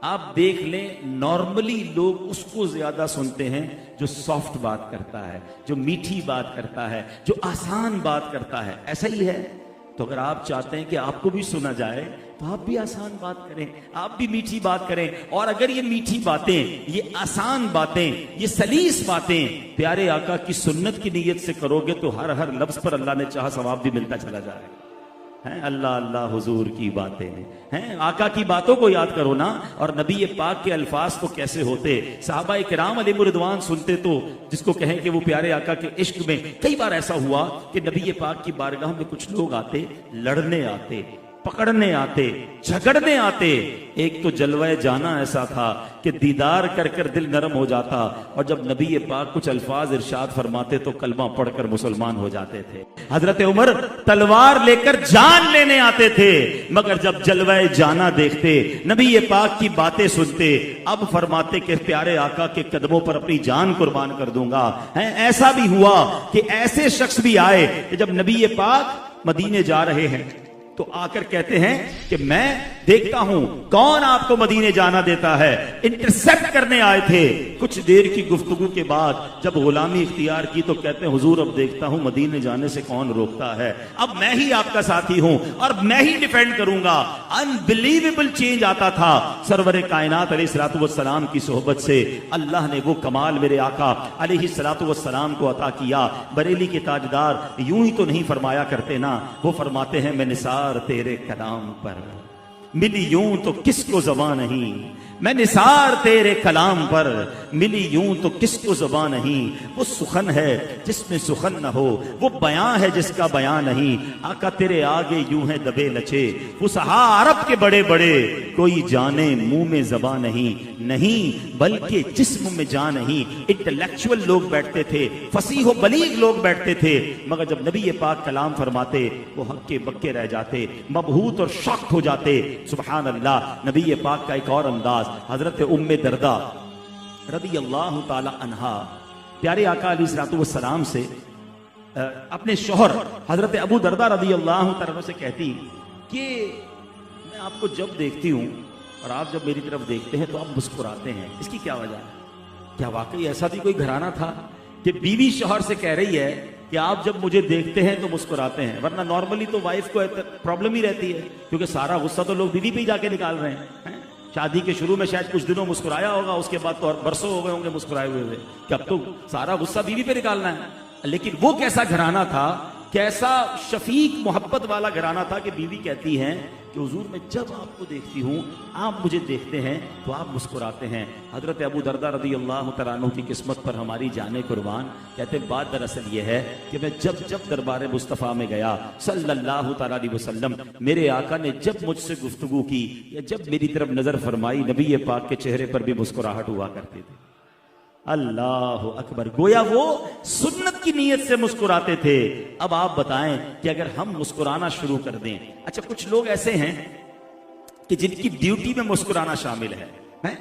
आप देख लें, नॉर्मली लोग उसको ज्यादा सुनते हैं जो सॉफ्ट बात करता है, जो मीठी बात करता है, जो आसान बात करता है। ऐसा ही है। तो अगर आप चाहते हैं कि आपको भी सुना जाए तो आप भी आसान बात करें, आप भी मीठी बात करें। और अगर ये मीठी बातें, ये आसान बातें, ये सलीस बातें प्यारे आका की सुन्नत की नीयत से करोगे तो हर हर लफ्ज पर अल्लाह ने चाहा सवाब भी मिलता चला जाएगा। हैं अल्लाह अल्लाह हुजूर की बातें हैं, आका की बातों को याद करो ना। और नबी पाक के अल्फाज तो कैसे होते, सहाबा किराम अलैहिम रिदवान सुनते तो जिसको कहें कि वो प्यारे आका के इश्क में। कई बार ऐसा हुआ कि नबी पाक की बारगाह में कुछ लोग आते, लड़ने आते, पकड़ने आते, झगड़ने आते। एक तो जलवाए जाना ऐसा था कि दीदार कर कर दिल नरम हो जाता, और जब नबी पाक कुछ अल्फाज इरशाद फरमाते तो कलमा पढ़कर मुसलमान हो जाते थे। हजरत उमर तलवार लेकर जान लेने आते थे, मगर जब जलवाए जाना देखते, नबी पाक की बातें सुनते, अब फरमाते कि प्यारे आका के कदमों पर अपनी जान कुर्बान कर दूंगा। है ऐसा भी हुआ कि ऐसे शख्स भी आए कि जब नबी पाक मदीने जा रहे हैं तो आकर कहते हैं कि मैं देखता हूं कौन आपको मदीने जाना देता है। इंटरसेप्ट करने आए थे। कुछ देर की गुफ्तगू के बाद जब गुलामी इख्तियार की तो कहते हैं हुजूर अब देखता हूं मदीने जाने से कौन रोकता है, अब मैं ही आपका साथी हूं और मैं ही डिफेंड करूंगा। अनबिलीवेबल चेंज आता था। सरवरे कायनात अलैहिस्सलातु वस्सलाम की सोहबत से अल्लाह ने वो कमाल मेरे आका अलैहिस्सलातु वस्सलाम को अता किया। बरेली के ताजदार यूं ही तो नहीं फरमाया करते ना, वो फरमाते हैं मैं निसार तेरे कलाम पर मिली यूं तो किसको ज़बान नहीं, मैं निसार तेरे कलाम पर मिली यूं तो किसको ज़बान नहीं। वो सुखन है जिसमें सुखन न हो, वो बयां है जिसका बयां नहीं। आका तेरे आगे यूं है दबे लचे, वो सहा अरब के बड़े बड़े, कोई जाने मुंह में ज़बान नहीं, नहीं बल्कि जिस्म में जान नहीं। इंटेलेक्चुअल लोग बैठते थे, फसीह बलीग लोग बैठते थे, मगर जब नबी पाक कलाम फरमाते वो हक्के बक्के रह जाते, मबहूत और शॉक्ड हो जाते। सुभान अल्लाह। नबी पाक का एक और अंदाज, हजरत उम्मे दर्दा रदी अल्लाह ताला अन्हा प्यारे आका अलैहिस्सलातु वस्सलाम से अपने शौहर हजरत अबू दर्दा रदी अल्लाह ताला से कहती कि मैं आपको जब देखती हूं और आप जब मेरी तरफ देखते हैं तो आप मुस्कुराते हैं, इसकी क्या वजह है? क्या वाकई ऐसा भी कोई घराना था कि बीवी शौहर से कह रही है कि आप जब मुझे देखते हैं तो मुस्कुराते हैं? वरना नॉर्मली तो वाइफ को प्रॉब्लम ही रहती है, क्योंकि सारा गुस्सा तो लोग बीवी पे ही जाके निकाल रहे हैं। शादी के शुरू में शायद कुछ दिनों मुस्कुराया होगा, उसके बाद तो बरसों हो गए होंगे मुस्कुराए हुए कि अब तो सारा गुस्सा बीवी पे निकालना है। लेकिन वो कैसा घराना था, कैसा शफीक मोहब्बत वाला घराना था कि बीवी कहती हैं कि हुजूर मैं जब आपको देखती हूँ, आप मुझे देखते हैं तो आप मुस्कुराते हैं। हजरत अबू दर्दा रदी अल्लाह तआला अन्हु की किस्मत पर हमारी जाने कुर्बान। कहते बात दरअसल ये है कि मैं जब जब दरबार मुस्तफ़ा में गया सल्लल्लाहु तआला अलैहि वसल्लम, मेरे आका ने जब मुझसे गुफ्तगू की या जब मेरी तरफ नजर फरमाई, नबी पाक के चेहरे पर भी मुस्कुराहट हुआ करती थी। अल्लाह अकबर। गोया वो सुन्नत की नीयत से मुस्कुराते थे। अब आप बताएं कि अगर हम मुस्कुराना शुरू कर दें। अच्छा, कुछ लोग ऐसे हैं कि जिनकी ड्यूटी में मुस्कुराना शामिल है।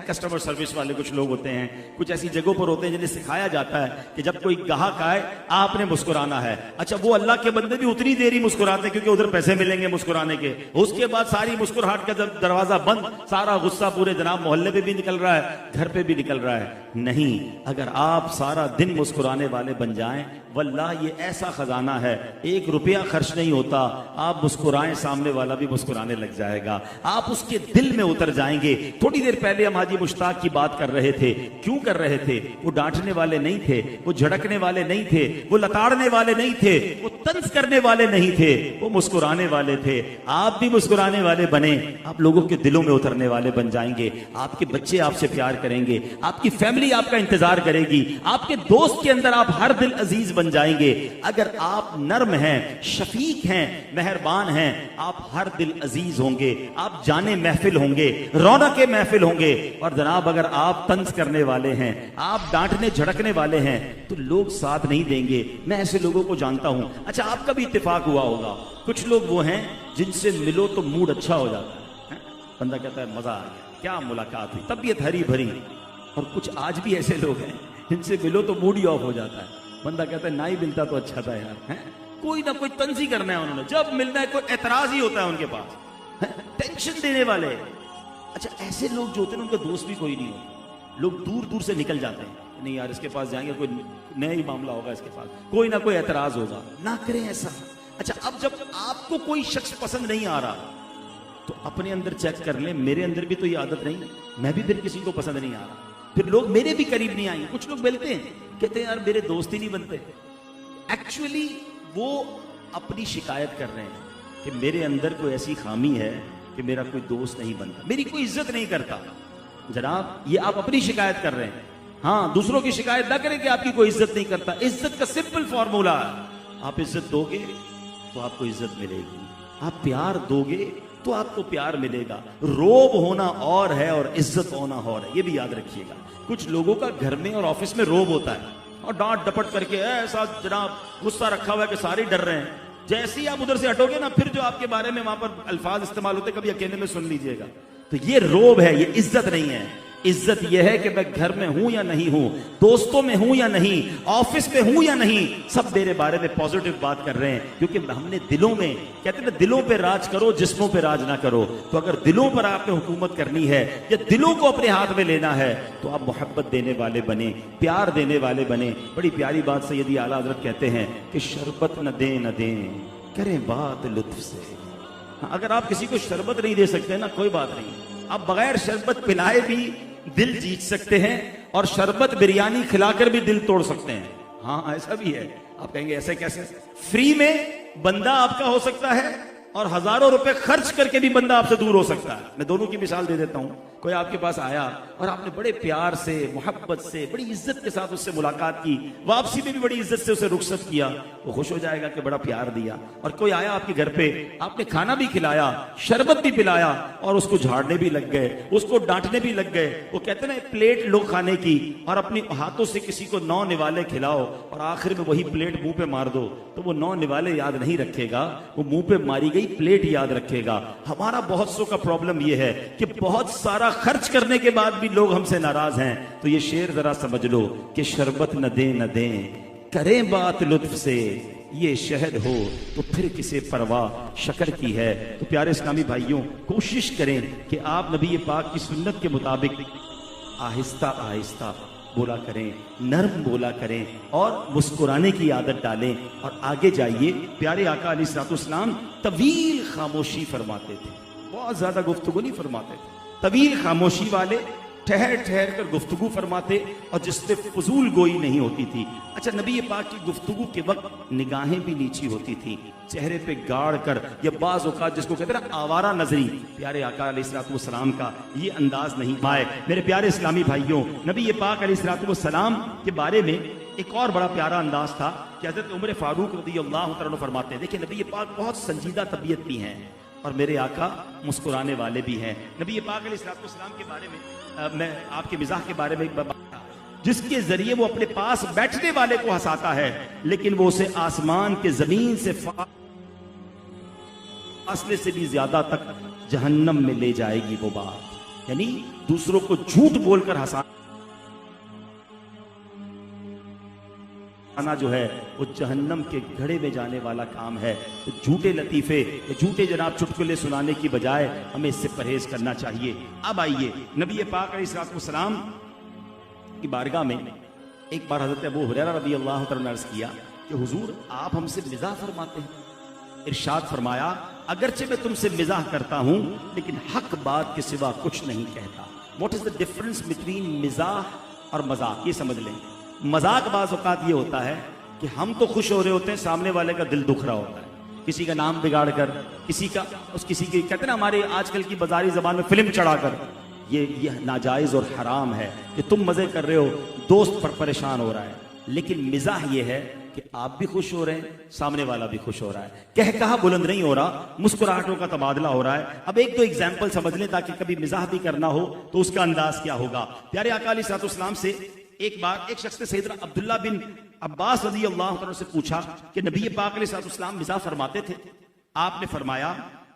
कस्टमर सर्विस वाले कुछ लोग होते हैं, कुछ ऐसी जगहों पर होते हैं जिन्हें सिखाया जाता है कि जब कोई ग्राहक आए आपने मुस्कुराना है। अच्छा, वो अल्लाह के बंदे भी उतनी देर ही मुस्कुराते क्योंकि उधर पैसे मिलेंगे मुस्कुराने के। उसके बाद सारी मुस्कुराहट का जब दरवाजा बंद, सारा गुस्सा पूरे जनाब मोहल्ले पे भी निकल रहा है, घर पे भी निकल रहा है। नहीं, अगर आप सारा दिन मुस्कुराने वाले बन जाएं, वल्लाह ये ऐसा खजाना है, 1 रुपया खर्च नहीं होता। आप मुस्कुराएं, सामने वाला भी मुस्कुराने लग जाएगा, आप उसके दिल में उतर जाएंगे। थोड़ी देर पहले हम हाजी मुश्ताक की बात कर रहे थे। क्यों कर रहे थे? वो डांटने वाले नहीं थे, वो झड़कने वाले नहीं थे, वो लताड़ने वाले नहीं थे, वो तंज करने वाले नहीं थे, वो मुस्कुराने वाले थे। आप भी मुस्कुराने वाले बने, आप लोगों के दिलों में उतरने वाले बन जाएंगे। आपके बच्चे आपसे प्यार करेंगे, आपकी फैमिली आपका इंतजार करेगी, आपके दोस्त के अंदर आप हर दिल अजीज बन जाएंगे। अगर आप नर्म हैं, शफीक हैं, मेहरबान हैं, आप हर दिल अजीज होंगे, आप जाने महफिल होंगे, रौनक के महफिल होंगे। और जनाब अगर आप तंज करने वाले हैं, आप डांटने झड़कने वाले हैं, तो लोग साथ नहीं देंगे। मैं ऐसे लोगों को जानता हूं। अच्छा, आपका भी इत्तेफाक हुआ होगा, कुछ लोग वो हैं जिनसे मिलो तो मूड अच्छा हो जाता है। बंदा कहता है मजा आ गया, क्या मुलाकात हुई, तबीयत हरी भरी। और कुछ आज भी ऐसे लोग हैं जिनसे मिलो तो मूड ही ऑफ हो जाता है। बंदा कहता है ना ही मिलता तो अच्छा था यार, है? कोई ना कोई तंजी करना है उन्होंने, जब मिलना है कोई एतराज ही होता है उनके पास, टेंशन देने वाले। अच्छा, ऐसे लोग जो होते हैं उनका दोस्त भी कोई नहीं होता, लोग दूर दूर से निकल जाते हैं, नहीं यार इसके पास जाएंगे कोई नया ही मामला होगा, इसके पास कोई ना कोई एतराज होगा, ना करें ऐसा। अच्छा, अब जब आपको कोई शख्स पसंद नहीं आ रहा तो अपने अंदर चेक कर लें, मेरे अंदर भी तो ये आदत नहीं, मैं भी फिर किसी को पसंद नहीं आ रहा, फिर लोग मेरे भी करीब नहीं आएंगे। कुछ लोग बोलते हैं, कहते हैं यार मेरे दोस्त ही नहीं बनते, एक्चुअली वो अपनी शिकायत कर रहे हैं कि मेरे अंदर कोई ऐसी खामी है कि मेरा कोई दोस्त नहीं बनता, मेरी कोई इज्जत नहीं करता। जनाब, ये आप अपनी शिकायत कर रहे हैं। हाँ, दूसरों की शिकायत ना करें कि आपकी कोई इज्जत नहीं करता। इज्जत का सिंपल फॉर्मूला है, आप इज्जत दोगे तो आपको इज्जत मिलेगी, आप प्यार दोगे तो आपको प्यार मिलेगा। रोब होना और है और इज्जत होना और है, ये भी याद रखिएगा। कुछ लोगों का घर में और ऑफिस में रोब होता है और डांट डपट करके ऐसा जनाब गुस्सा रखा हुआ है कि सारे डर रहे हैं। जैसे ही आप उधर से हटोगे ना, फिर जो आपके बारे में वहां पर अल्फाज इस्तेमाल होते, कभी अकेले में सुन लीजिएगा। तो ये रोब है, ये इज्जत नहीं है। इज्जत यह है कि मैं घर में हूं या नहीं हूं, दोस्तों में हूं या नहीं, ऑफिस में हूं या नहीं, सब मेरे बारे में पॉजिटिव बात कर रहे हैं। क्योंकि हमने दिलों में, कहते हैं दिलों पे राज करो, जिस्मों पे राज ना करो। तो अगर दिलों पर आपने हुकूमत करनी है या दिलों को अपने हाथ में लेना है तो आप मोहब्बत देने वाले बने, प्यार देने वाले बने। बड़ी प्यारी बात सैयदी आला हज़रत कहते हैं कि शरबत न दें करें बात लुत्फ से। अगर आप किसी को शरबत नहीं दे सकते ना, कोई बात नहीं, आप बगैर शरबत पिलाए भी दिल जीत सकते हैं और शरबत बिरयानी खिलाकर भी दिल तोड़ सकते हैं। हाँ, ऐसा भी है। आप कहेंगे ऐसे कैसे? फ्री में बंदा आपका हो सकता है और हजारों रुपए खर्च करके भी बंदा आपसे दूर हो सकता है। मैं दोनों की मिसाल दे देता हूं। कोई आपके पास आया और आपने बड़े प्यार से, मोहब्बत से, बड़ी इज्जत के साथ उससे मुलाकात की, वापसी में भी बड़ी इज्जत से उसे रुखसत किया, वो खुश हो जाएगा कि बड़ा प्यार दिया। और कोई आया आपके घर पे, आपने खाना भी खिलाया, शरबत भी पिलाया और उसको झाड़ने भी लग गए, उसको डांटने भी लग गए। वो कहते ना, प्लेट लो खाने की और अपने हाथों से किसी को 9 निवाले खिलाओ और आखिर में वही प्लेट मुंह पे मार दो, तो वो 9 निवाले याद नहीं रखेगा, वो मुंह पे मारी गई प्लेट याद रखेगा। हमारा बहुत सौ का प्रॉब्लम यह है कि बहुत सारा खर्च करने के बाद भी लोग हमसे नाराज हैं। तो ये शेर जरा समझ लो कि शरबत न दें करें बात लुत्फ से, ये शहद हो तो फिर किसे परवाह शकर की है। तो प्यारे इस्लामी भाइयों, कोशिश करें कि आप नबी पाक की सुन्नत के मुताबिक आहिस्ता आहिस्ता बोला करें, नर्म बोला करें और मुस्कुराने की आदत डालें और आगे जाइए। प्यारे आका अलैहिस्सलाम तवील खामोशी फरमाते थे, बहुत ज्यादा गुफ्तगू नहीं फरमाते थे, तवील खामोशी वाले, ठहर ठहर कर गुफ्तगू फरमाते और जिससे फजूल गोई नहीं होती थी। अच्छा, नबी पाक की गुफ्तगू के वक्त निगाहें भी नीची होती थी, चेहरे पे गाड़ कर, या बाज़ औक़ात जिसको कहते हैं ना आवारा नजरी, प्यारे आका अलैहिस्सलाम का ये अंदाज नहीं पाए। मेरे प्यारे इस्लामी भाइयों, नबी पाक अलैहिस्सलाम के बारे में एक और बड़ा प्यारा अंदाज था कि हज़रत उमर फारूक रज़ियल्लाहु तआला अन्हु फरमाते हैं, देखिए नबी पाक बहुत संजीदा तबीयत की हैं और मेरे आका मुस्कुराने वाले भी हैं। नबी पाक अलैहिस्सलाम के बारे में मैं आपके मिजाह के बारे में जिसके जरिए वो अपने पास बैठने वाले को हंसाता है, लेकिन वो उसे आसमान के जमीन से फासले से भी ज्यादा तक जहन्नम में ले जाएगी वो बात। यानी दूसरों को झूठ बोलकर हंसाना जो है वो जहन्नम के घड़े में जाने वाला काम है। तो झूठे लतीफे, झूठे जनाब चुटकुले सुनाने की बजाय हमें इससे परहेज करना चाहिए। अब आइए, नबी पाक अलैहिस्सलाम की बारगाह में एक बार हजरत अबू हुरैरा रज़ियल्लाहु तआला अन्हु ने अर्ज किया कि हुजूर आप हमसे मिजाह फरमाते हैं। इरशाद फरमाया, अगरचे मैं तुमसे मिजाह करता हूं लेकिन हक बात के सिवा कुछ नहीं कहता। What is the difference between मिजाह और मजाक? ये समझ लें। मजाक बाज़ औक़ात ये होता है कि हम तो खुश हो रहे होते हैं, सामने वाले का दिल दुख रहा होता है, किसी का नाम बिगाड़ कर, किसी की कहते ना हमारे आजकल की बाजारी जबान में फिल्म चढ़ाकर, ये नाजायज और हराम है कि तुम मजे कर रहे हो, दोस्त पर परेशान हो रहा है। लेकिन मिजाह ये है कि आप भी खुश हो रहे हैं, सामने वाला भी खुश हो रहा है, कह कहा बुलंद नहीं हो रहा, मुस्कुराहटों का तबादला हो रहा है। अब एक दो एग्जाम्पल समझ लें ताकि कभी मिजाह भी करना हो तो उसका अंदाज क्या होगा। प्यारे आका अलैहिस्सलाम से एक बार एक शख्स ने सैयदना अब्दुल्ला बिन अब्बास रज़ियल्लाहु अन्हु से पूछा कि नबी पाक अलैहिस्सलाम मिजाह फरमाते थे? आपने फरमाया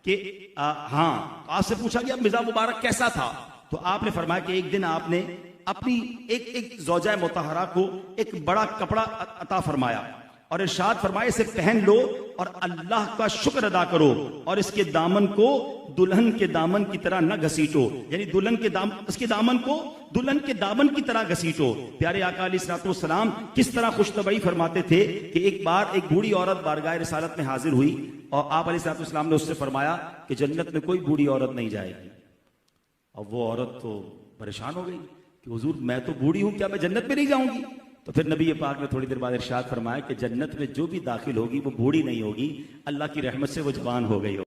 कि हाँ। आपसे पूछा कि अब मिजाह मुबारक कैसा था? तो आपने फरमाया कि एक दिन आपने अपनी एक ज़ौजा मुतहरा को एक बड़ा कपड़ा अता फरमाया और इरशाद फरमाया इसे पहन लो और अल्लाह का शुक्र अदा करो और इसके दामन को दुल्हन के दामन की तरह न घसीटो, यानी उसके दामन को दुल्हन के दामन की तरह घसीटो। प्यारे आका अलैहिस्सलाम किस तरह खुशतबई फरमाते थे कि एक बार एक बूढ़ी औरत बारगाह रिसालत में हाजिर हुई और आप अलैहिस्सलाम ने उससे फरमाया कि जन्नत में कोई बूढ़ी औरत नहीं जाएगी। और वो औरत तो परेशान हो गई कि हुजूर मैं तो बूढ़ी हूं, क्या मैं जन्नत में नहीं जाऊंगी? तो फिर नबी पाक ने थोड़ी देर बाद इरशाद फरमाया कि जन्नत में जो भी दाखिल होगी वो बूढ़ी नहीं होगी, अल्लाह की रहमत से वो जवान हो गई होगी।